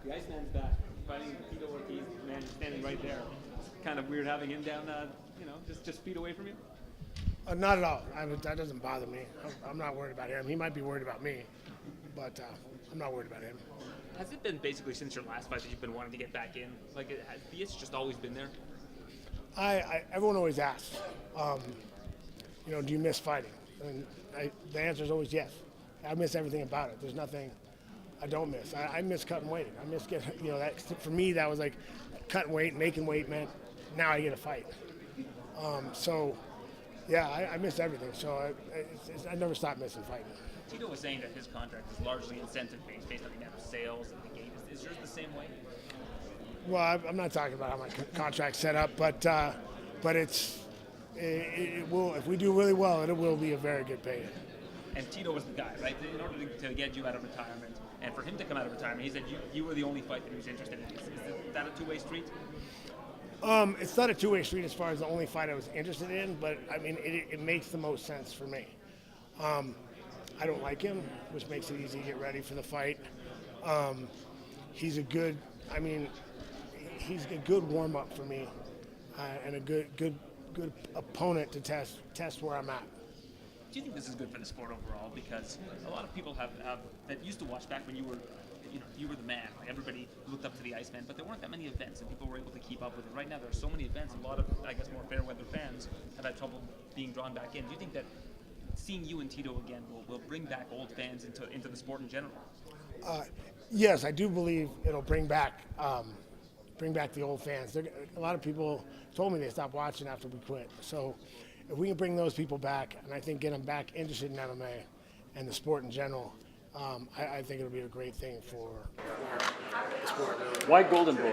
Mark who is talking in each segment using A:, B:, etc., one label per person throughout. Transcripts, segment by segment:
A: The Iceman's back, fighting Tito Ortiz, man standing right there. Kind of weird having him down, just feet away from you.
B: Not at all. That doesn't bother me. I'm not worried about him. He might be worried about me, but I'm not worried about him.
A: Has it been basically since your last fight that you've been wanting to get back in? Like, has the itch just always been there?
B: Everyone always asks, do you miss fighting? And the answer is always yes. I miss everything about it. There's nothing I don't miss. I miss cutting weight. I miss getting, that for me that was like cutting weight, making weight meant now I get a fight. I miss everything. So I never stopped missing fighting.
A: Tito was saying that his contract is largely incentive-based, based on the amount of sales and the gate. Is yours the same way?
B: Well, I'm not talking about how my contract's set up, but it will. If we do really well, it will be a very good pay.
A: And Tito was the guy, right? In order to get you out of retirement, and for him to come out of retirement, he said you were the only fight that he was interested in. Is that a two-way street?
B: It's not a two-way street as far as the only fight I was interested in, but I mean, it makes the most sense for me. I don't like him, which makes it easy to get ready for the fight. He's a good warm-up for me, and a good opponent to test where I'm at.
A: Do you think this is good for the sport overall? Because a lot of people have that used to watch back when you were the man. Like everybody looked up to the Iceman, but there weren't that many events, and people were able to keep up with it. Right now, there are so many events. A lot of, I guess, more fair weather fans have had trouble being drawn back in. Do you think that seeing you and Tito again will bring back old fans into the sport in general?
B: Yes, I do believe it'll bring back the old fans. A lot of people told me they stopped watching after we quit. So if we can bring those people back, and I think get them back interested in MMA and the sport in general, I think it'll be a great thing for the sport.
C: Why Golden Boy?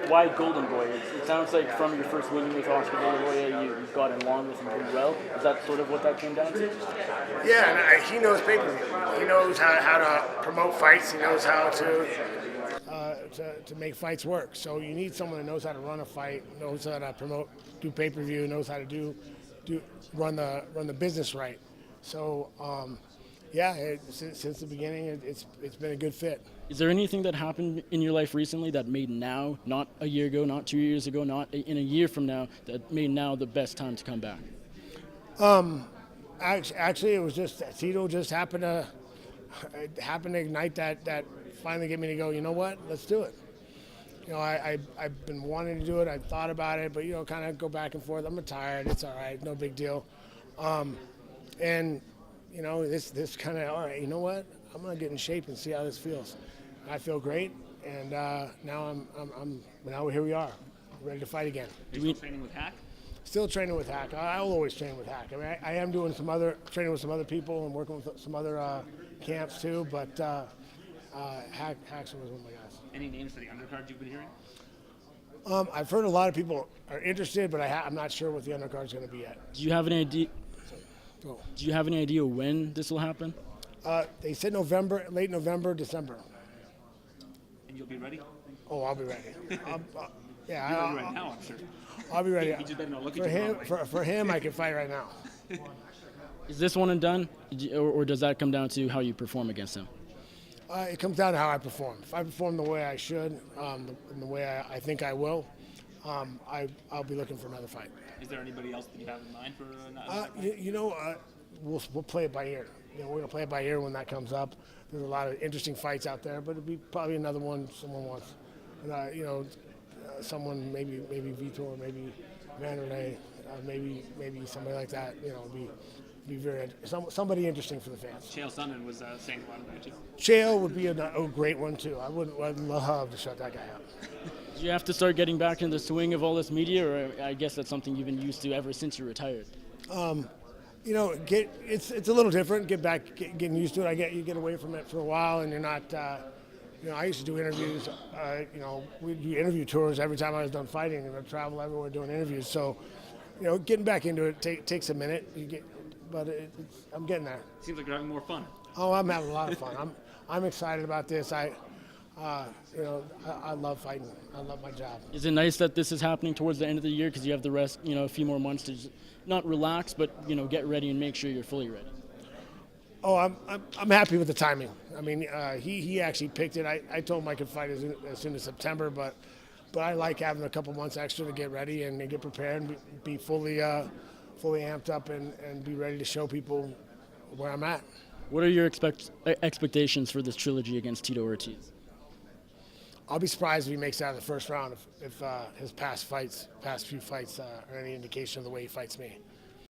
C: Why Golden Boy? It sounds like from your first win with Oscar De La Hoya, you got along with him pretty well. Is that sort of what that came down to?
B: Yeah, and he knows pay-per-view. He knows how to promote fights. He knows how to make fights work. So you need someone that knows how to run a fight, knows how to do pay-per-view, knows how to run the business right. So since the beginning, it's been a good fit.
C: Is there anything that happened in your life recently that made now, not a year ago, not 2 years ago, not in a year from now, that made now the best time to come back?
B: Actually, it was just Tito just happened to ignite that finally get me to go, you know what, let's do it. I've been wanting to do it. I've thought about it, but kind of go back and forth. I'm retired. It's all right. No big deal. This kind of, all right, you know what? I'm going to get in shape and see how this feels. I feel great, and now here we are, ready to fight again.
A: Are you still training with Hack?
B: Still training with Hack. I'll always train with Hack. I mean, I am doing training with some other people and working with some other camps too, but Hack's was one of my guys.
A: Any names for the undercard you've been hearing?
B: I've heard a lot of people are interested, but I'm not sure what the undercard's going to be yet.
C: Do you have any idea? Do you have any idea when this will happen?
B: They said November, late November, December.
A: And you'll be ready?
B: Oh, I'll be ready.
A: You're ready right now, I'm sure.
B: I'll be ready.
A: He just better not look
B: For
A: at you
B: him,
A: the wrong way.
B: for him, I can fight right now.
C: Is this one and done, or does that come down to how you perform against him?
B: It comes down to how I perform. If I perform the way I should, and the way I think I will, I'll be looking for another fight.
A: Is there anybody else that you have in mind for
B: we'll play it by ear. We're going to play it by ear when that comes up. There's a lot of interesting fights out there, but it'll be probably another one someone wants. And, someone maybe Vitor, maybe Vanderlei, maybe somebody like that. Be very somebody interesting for the fans.
A: Chael Sonnen was saying a lot about you.
B: Chael would be a great one too. I'd love to shut that guy up.
C: Do you have to start getting back in the swing of all this media, or I guess that's something you've been used to ever since you retired?
B: It's a little different. Getting used to it. You get away from it for a while, and you're not. I used to do interviews. We'd do interview tours every time I was done fighting, and I'd travel everywhere doing interviews. So, getting back into it takes a minute. I'm getting there.
A: Seems like you're having more fun.
B: Oh, I'm having a lot of fun. I'm excited about this. I love fighting. I love my job.
C: Is it nice that this is happening towards the end of the year because you have the rest, a few more months to just not relax, but get ready and make sure you're fully ready?
B: Oh, I'm happy with the timing. I mean, he actually picked it. I told him I could fight as soon as September, but I like having a couple months extra to get ready and get prepared and be fully amped up and be ready to show people where I'm at.
C: What are your expectations for this trilogy against Tito Ortiz?
B: I'll be surprised if he makes it out of the first round if his past few fights are any indication of the way he fights me.